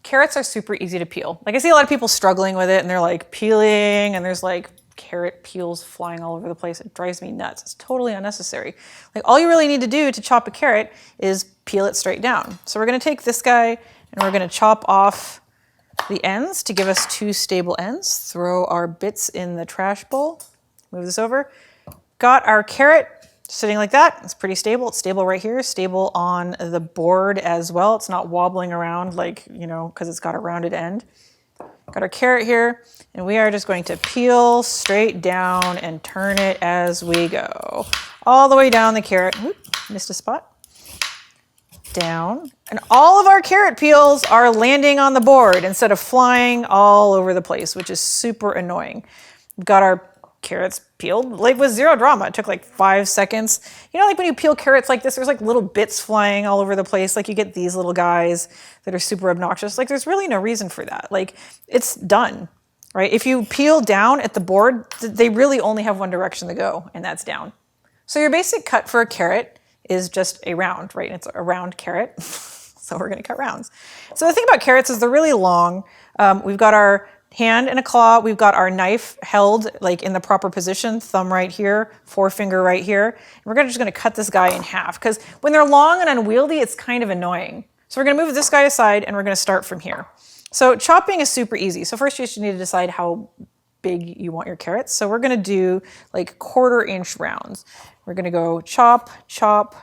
carrots are super easy to peel. Like I see a lot of people struggling with it and they're like peeling and there's like carrot peels flying all over the place. It drives me nuts. It's totally unnecessary. Like all you really need to do to chop a carrot is peel it straight down. So we're gonna take this guy and we're gonna chop off the ends to give us 2 stable ends. Throw our bits in the trash bowl. Move this over. Got our carrot sitting like that. It's pretty stable. It's stable right here, stable on the board as well. It's not wobbling around like, you know, because it's got a rounded end. Got our carrot here, and we are just going to peel straight down and turn it as we go. All the way down the carrot. Oop, missed a spot. Down. And all of our carrot peels are landing on the board instead of flying all over the place, which is super annoying. We've got our carrots peeled like with zero drama. It took like 5 seconds. You know, like when you peel carrots like this, there's like little bits flying all over the place. Like you get these little guys that are super obnoxious. Like there's really no reason for that. Like it's done, right? If you peel down at the board, they really only have one direction to go, and that's down. So your basic cut for a carrot is just a round, right? It's a round carrot. So we're gonna cut rounds. So the thing about carrots is they're really long. We've got our hand and a claw, we've got our knife held like in the proper position, thumb right here, forefinger right here. And we're just gonna cut this guy in half because when they're long and unwieldy, it's kind of annoying. So we're gonna move this guy aside and we're gonna start from here. So chopping is super easy. So first you just need to decide how big you want your carrots. So we're gonna do like 1/4 inch rounds. We're gonna go chop, chop,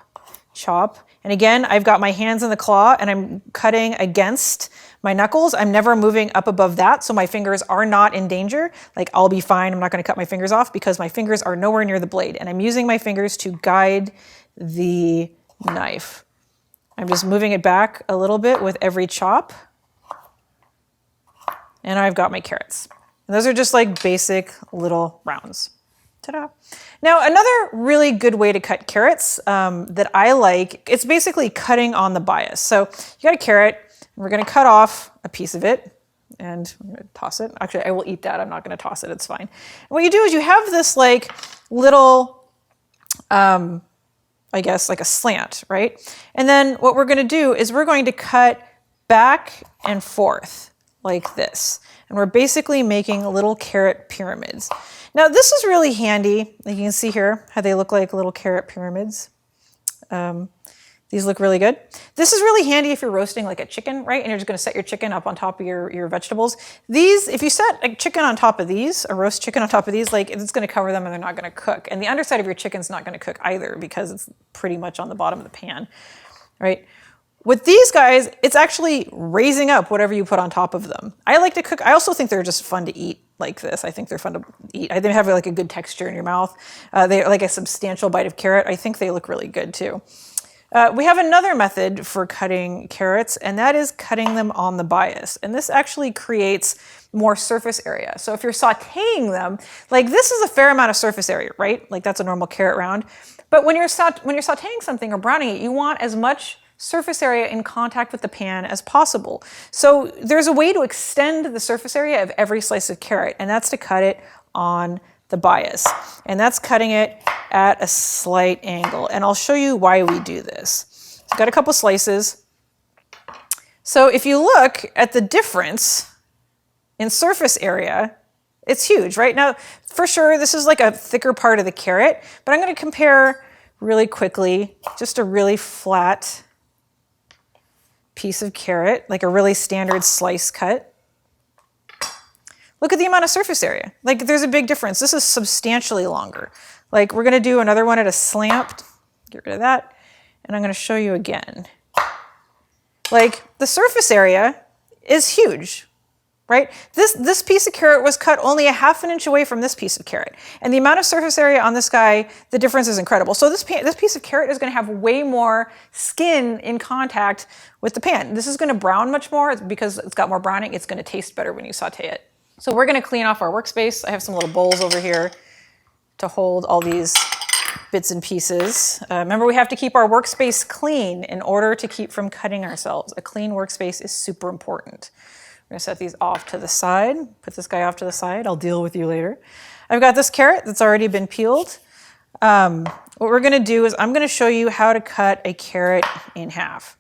chop. And again, I've got my hands in the claw and I'm cutting against my knuckles. I'm never moving up above that, so my fingers are not in danger. Like I'll be fine, I'm not gonna cut my fingers off because my fingers are nowhere near the blade and I'm using my fingers to guide the knife. I'm just moving it back a little bit with every chop. And I've got my carrots. And those are just like basic little rounds. Ta-da. Now, another really good way to cut carrots that I like, it's basically cutting on the bias. So you got a carrot, and we're gonna cut off a piece of it, and I'm gonna toss it. Actually, I will eat that, I'm not gonna toss it, it's fine. And what you do is you have this like little, I guess like a slant, right? And then what we're gonna do is we're going to cut back and forth like this. And we're basically making little carrot pyramids. Now this is really handy. Like you can see here how they look like little carrot pyramids. These look really good. This is really handy if you're roasting like a chicken, right? And you're just gonna set your chicken up on top of your vegetables. These, if you set a chicken on top of these, a roast chicken on top of these, like it's gonna cover them and they're not gonna cook. And the underside of your chicken's not gonna cook either because it's pretty much on the bottom of the pan, right? With these guys, it's actually raising up whatever you put on top of them. I like to cook. I also think they're just fun to eat like this. I think they're fun to eat. I think they have like a good texture in your mouth. They're like a substantial bite of carrot. I think they look really good too. We have another method for cutting carrots, and that is cutting them on the bias. And this actually creates more surface area. So if you're sauteing them, like this is a fair amount of surface area, right? Like that's a normal carrot round. But when you're sauteing something or browning it, you want as much surface area in contact with the pan as possible. So there's a way to extend the surface area of every slice of carrot, and that's to cut it on the bias. And that's cutting it at a slight angle. And I'll show you why we do this. So I've got a couple slices. So if you look at the difference in surface area, it's huge, right? Now, for sure, this is like a thicker part of the carrot, but I'm gonna compare really quickly just a really flat piece of carrot, like a really standard slice cut. Look at the amount of surface area. Like there's a big difference. This is substantially longer. Like we're gonna do another one at a slant, get rid of that, and I'm gonna show you again. Like the surface area is huge, right? This piece of carrot was cut only a ½ inch away from this piece of carrot. And the amount of surface area on this guy, the difference is incredible. So this piece of carrot is gonna have way more skin in contact with the pan. This is gonna brown much more because it's got more browning. It's gonna taste better when you saute it. So we're gonna clean off our workspace. I have some little bowls over here to hold all these bits and pieces. Remember, we have to keep our workspace clean in order to keep from cutting ourselves. A clean workspace is super important. We're gonna set these off to the side. Put this guy off to the side. I'll deal with you later. I've got this carrot that's already been peeled. What we're gonna do is I'm gonna show you how to cut a carrot in half.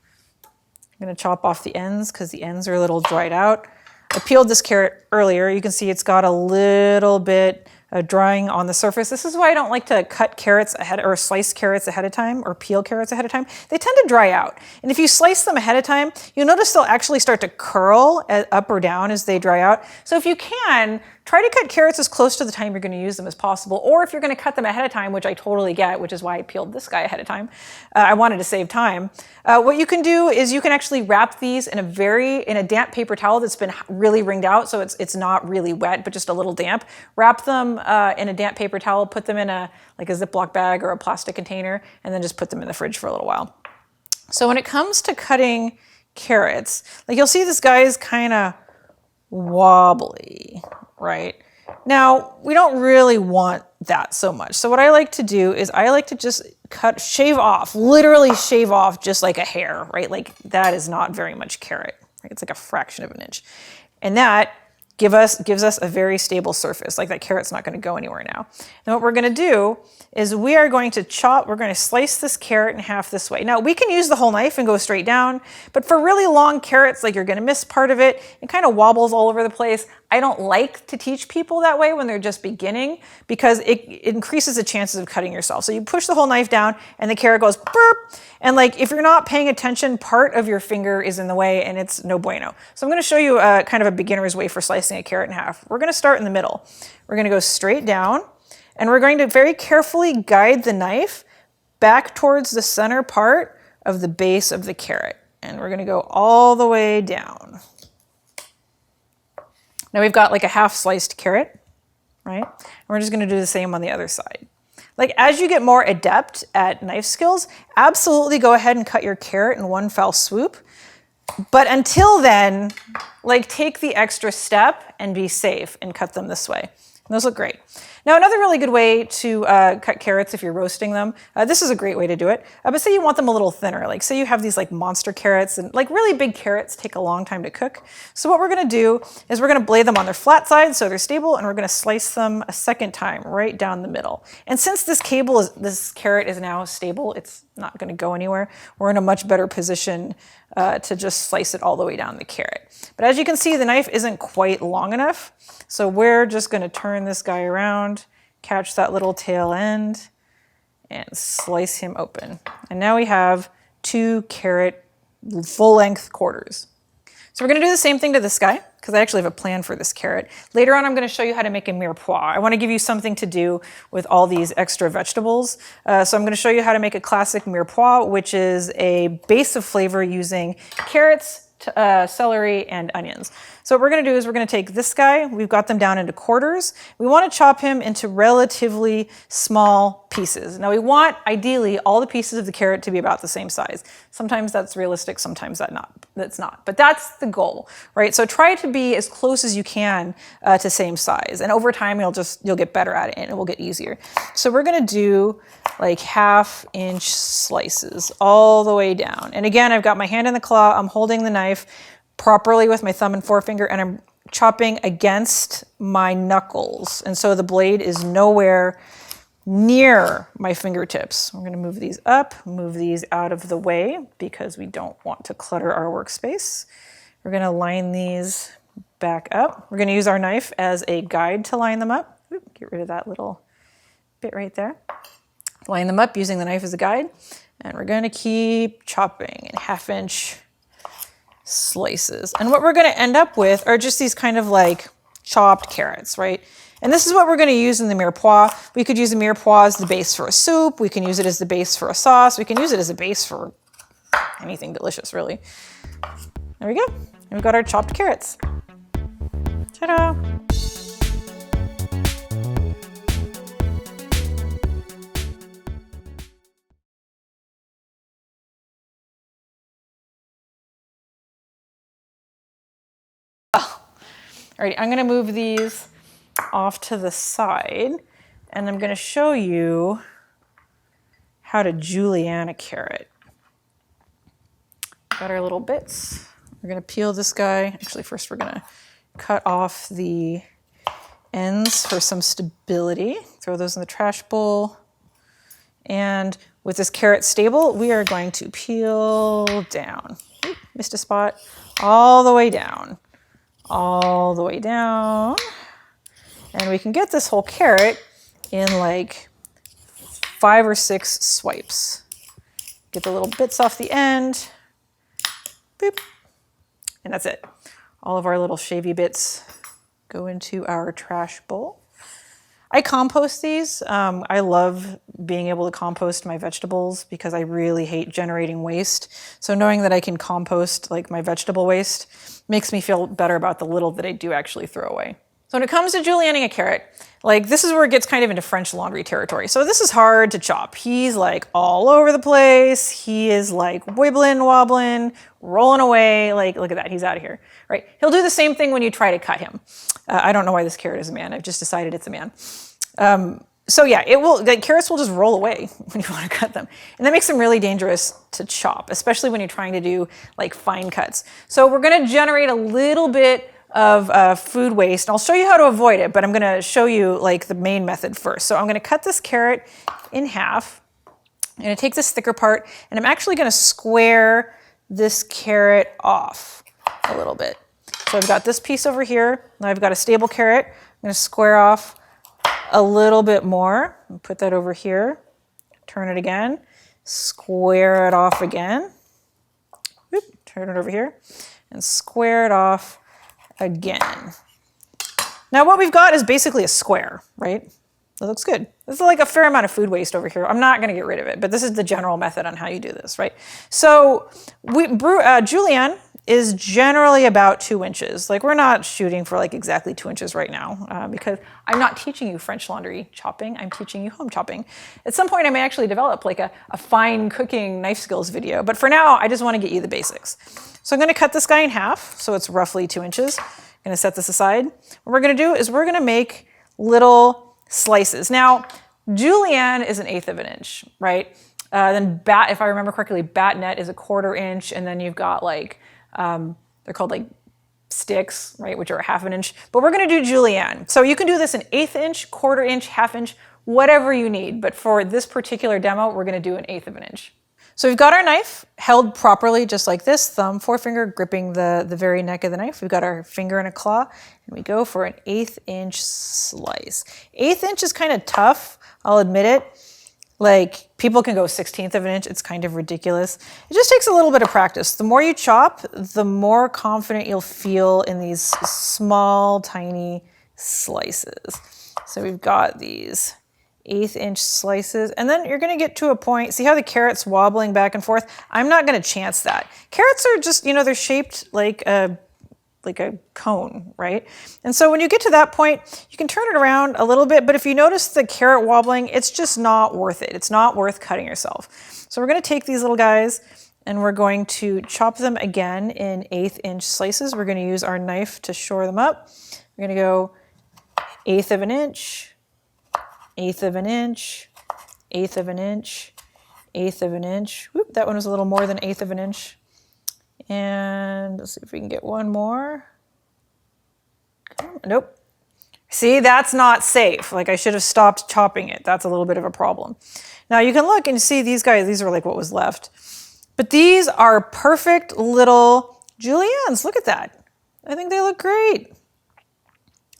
I'm gonna chop off the ends because the ends are a little dried out. I peeled this carrot earlier. You can see it's got a little bit of drying on the surface. This is why I don't like to cut carrots ahead or slice carrots ahead of time or peel carrots ahead of time. They tend to dry out. And if you slice them ahead of time, you'll notice they'll actually start to curl up or down as they dry out. So if you can, try to cut carrots as close to the time you're going to use them as possible. Or if you're going to cut them ahead of time, which I totally get, which is why I peeled this guy ahead of time. I wanted to save time. What you can do is you can actually wrap these in a damp paper towel that's been really wringed out, so it's not really wet, but just a little damp. Wrap them in a damp paper towel, put them in like a Ziploc bag or a plastic container, and then just put them in the fridge for a little while. So when it comes to cutting carrots, like you'll see this guy is kind of wobbly, right? Now, we don't really want that so much. So what I like to do is I like to just shave off, literally shave off just like a hair, right? Like that is not very much carrot, right? It's like a fraction of an inch. And that gives us a very stable surface. Like that carrot's not going to go anywhere now. And what we're going to do is we're going to slice this carrot in half this way. Now we can use the whole knife and go straight down, but for really long carrots, like you're going to miss part of it, it kind of wobbles all over the place. I don't like to teach people that way when they're just beginning because it increases the chances of cutting yourself. So you push the whole knife down and the carrot goes burp. And like if you're not paying attention, part of your finger is in the way and it's no bueno. So I'm going to show you kind of a beginner's way for slicing a carrot in half. We're going to start in the middle. We're going to go straight down and we're going to very carefully guide the knife back towards the center part of the base of the carrot. And we're going to go all the way down. Now we've got like a half sliced carrot, right? And we're just going to do the same on the other side. Like as you get more adept at knife skills, absolutely go ahead and cut your carrot in one fell swoop. But until then, like take the extra step and be safe and cut them this way. And those look great. Now another really good way to cut carrots if you're roasting them, this is a great way to do it, but say you want them a little thinner, like say you have these like monster carrots and like really big carrots take a long time to cook. So what we're gonna do is we're gonna blade them on their flat side so they're stable and we're gonna slice them a second time right down the middle. And since this carrot is now stable, it's not gonna go anywhere, we're in a much better position to just slice it all the way down the carrot. But as you can see, the knife isn't quite long enough. So we're just gonna turn this guy around, catch that little tail end, and slice him open. And now we have 2 carrot full-length quarters. So we're gonna do the same thing to this guy, because I actually have a plan for this carrot. Later on, I'm gonna show you how to make a mirepoix. I wanna give you something to do with all these extra vegetables. So I'm gonna show you how to make a classic mirepoix, which is a base of flavor using carrots, celery, and onions. So what we're going to do is we're going to take this guy, we've got them down into quarters. We want to chop him into relatively small pieces. Now we want, ideally, all the pieces of the carrot to be about the same size. Sometimes that's realistic, sometimes that's not. But that's the goal, right? So try to be as close as you can to same size. And over time, you'll get better at it and it will get easier. So we're going to do like 1/2 inch slices all the way down. And again, I've got my hand in the claw, I'm holding the knife properly with my thumb and forefinger, and I'm chopping against my knuckles. And so the blade is nowhere near my fingertips. We're gonna move these up, move these out of the way because we don't want to clutter our workspace. We're gonna line these back up. We're gonna use our knife as a guide to line them up. Oop, get rid of that little bit right there. Line them up using the knife as a guide. And we're gonna keep chopping in 1/2 inch slices. And what we're gonna end up with are just these kind of like chopped carrots, right? And this is what we're gonna use in the mirepoix. We could use the mirepoix as the base for a soup. We can use it as the base for a sauce. We can use it as a base for anything delicious, really. There we go. And we've got our chopped carrots. Ta-da! All right, I'm gonna move these off to the side and I'm gonna show you how to julienne a carrot. Got our little bits. We're gonna peel this guy. Actually, first we're gonna cut off the ends for some stability. Throw those in the trash bowl. And with this carrot stable, we are going to peel down. missed a spot, all the way down, all the way down. And we can get this whole carrot in like 5 or 6 swipes. Get the little bits off the end, boop, and that's it. All of our little shavy bits go into our trash bowl. I compost these. I love being able to compost my vegetables because I really hate generating waste. So knowing that I can compost like my vegetable waste makes me feel better about the little that I do actually throw away. So when it comes to julienning a carrot, like this is where it gets kind of into French Laundry territory. So this is hard to chop. He's like all over the place. He is like wibbling, wobbling, rolling away. Like, look at that, he's out of here, right? He'll do the same thing when you try to cut him. I don't know why this carrot is a man. I've just decided it's a man. So yeah, carrots will just roll away when you want to cut them. And that makes them really dangerous to chop, especially when you're trying to do like fine cuts. So we're gonna generate a little bit of food waste. I'll show you how to avoid it, but I'm gonna show you like the main method first. So I'm gonna cut this carrot in half. I'm gonna take this thicker part and I'm actually gonna square this carrot off a little bit. So I've got this piece over here. Now I've got a stable carrot. I'm gonna square off a little bit more. Put that over here. Turn it again. Square it off again. Whoop, turn it over here and square it off again. Now what we've got is basically a square, right? That looks good. This is like a fair amount of food waste over here. I'm not gonna get rid of it, but this is the general method on how you do this, right? So julienne is generally about 2 inches. Like we're not shooting for like exactly 2 inches right now because I'm not teaching you French laundry chopping, I'm teaching you home chopping. At some point I may actually develop like a fine cooking knife skills video, but for now I just wanna get you the basics. So I'm gonna cut this guy in half, so it's roughly 2 inches. I'm gonna set this aside. What we're gonna do is we're gonna make little slices. Now, julienne is 1/8 of an inch, right? Then if I remember correctly, battnet is 1/4 inch, and then you've got like, they're called like sticks, right, which are 1/2 inch. But we're gonna do julienne. So you can do this in 1/8 inch, 1/4 inch, 1/2 inch, whatever you need. But for this particular demo, we're gonna do 1/8 of an inch. So we've got our knife held properly, just like this, thumb, forefinger gripping the very neck of the knife. We've got our finger and a claw, and we go for an 1/8 inch slice. 1/8 inch is kind of tough, I'll admit it. Like people can go 1/16 of an inch, it's kind of ridiculous. It just takes a little bit of practice. The more you chop, the more confident you'll feel in these small, tiny slices. So we've got these 1/8 inch slices, and then you're gonna get to a point, see how the carrot's wobbling back and forth? I'm not gonna chance that. Carrots are just, they're shaped like a cone, right? And so when you get to that point, you can turn it around a little bit, but if you notice the carrot wobbling, it's just not worth it. It's not worth cutting yourself. So we're gonna take these little guys and we're going to chop them again in 1/8 inch slices. We're gonna use our knife to shore them up. We're gonna go 1/8 of an inch, 1/8 of an inch, 1/8 of an inch, 1/8 of an inch. Whoop, that one was a little more than 1/8 of an inch. And let's see if we can get one more. Nope. See, that's not safe. Like I should have stopped chopping it. That's a little bit of a problem. Now you can look and see these guys, these are like what was left. But these are perfect little juliennes. Look at that. I think they look great.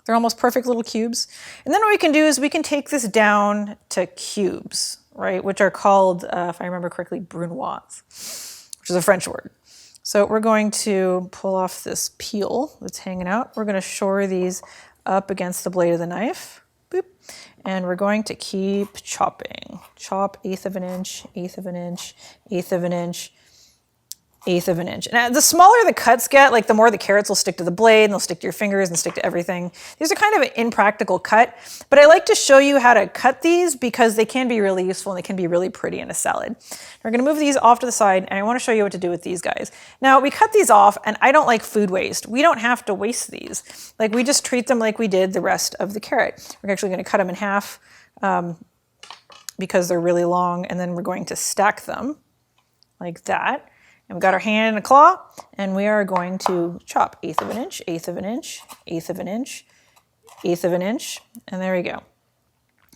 They're almost perfect little cubes. And then what we can do is we can take this down to cubes, right? Which are called, if I remember correctly, Brunoise, which is a French word. So we're going to pull off this peel that's hanging out. We're gonna shore these up against the blade of the knife. Boop. And we're going to keep chopping. Chop 1/8 of an inch, 1/8 of an inch, 1/8 of an inch, 1/8 of an inch. And the smaller the cuts get, like the more the carrots will stick to the blade and they'll stick to your fingers and stick to everything. These are kind of an impractical cut, but I like to show you how to cut these because they can be really useful and they can be really pretty in a salad. We're gonna move these off to the side and I wanna show you what to do with these guys. Now we cut these off and I don't like food waste. We don't have to waste these. Like we just treat them like we did the rest of the carrot. We're actually gonna cut them in half because they're really long, and then we're going to stack them like that. And we've got our hand and a claw, and we are going to chop 1/8 of an inch, 1/8 of an inch, 1/8 of an inch, 1/8 of an inch, and there we go.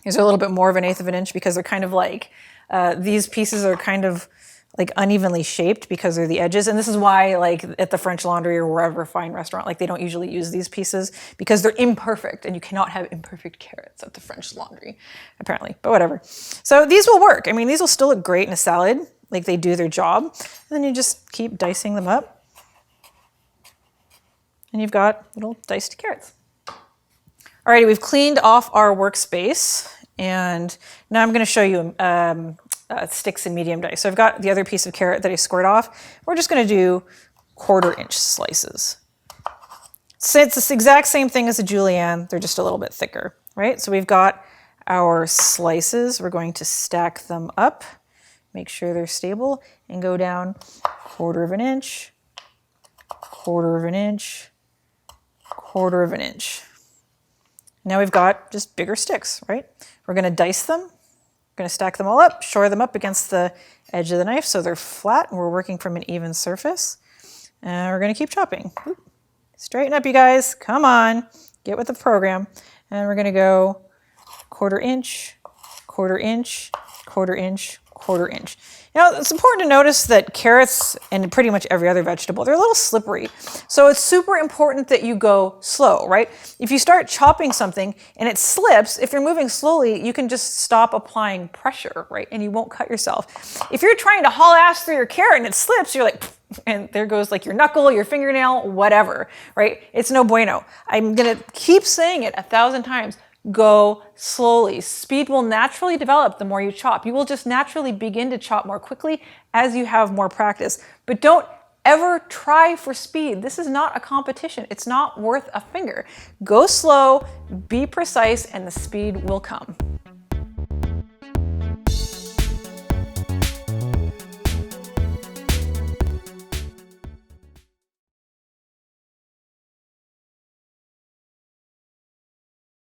These are a little bit more of an 1/8 of an inch because they're kind of like, these pieces are kind of like unevenly shaped because they're the edges. And this is why like at the French Laundry or wherever fine restaurant, like they don't usually use these pieces because they're imperfect and you cannot have imperfect carrots at the French Laundry, apparently, but whatever. So these will work. I mean, these will still look great in a salad, like they do their job. And then you just keep dicing them up. And you've got little diced carrots. Alrighty, we've cleaned off our workspace. And now I'm gonna show you sticks and medium dice. So I've got the other piece of carrot that I squared off. We're just gonna do 1/4-inch slices. So it's the exact same thing as a julienne, they're just a little bit thicker, right? So we've got our slices. We're going to stack them up, make sure they're stable, and go down 1/4 inch, 1/4 inch, 1/4 inch. Now we've got just bigger sticks, right? We're gonna dice them. We're gonna stack them all up, shore them up against the edge of the knife so they're flat and we're working from an even surface. And we're gonna keep chopping. Straighten up, you guys, come on, get with the program. And we're gonna go 1/4 inch, 1/4 inch, 1/4 inch, 1/4 inch. Now, it's important to notice that carrots and pretty much every other vegetable, they're a little slippery. So it's super important that you go slow, right? If you start chopping something and it slips, if you're moving slowly, you can just stop applying pressure, right? And you won't cut yourself. If you're trying to haul ass through your carrot and it slips, you're like, and there goes like your knuckle, your fingernail, whatever, right? It's no bueno. I'm gonna keep saying it 1,000 times. Go slowly. Speed will naturally develop the more you chop. You will just naturally begin to chop more quickly as you have more practice. But don't ever try for speed. This is not a competition. It's not worth a finger. Go slow, be precise, and the speed will come.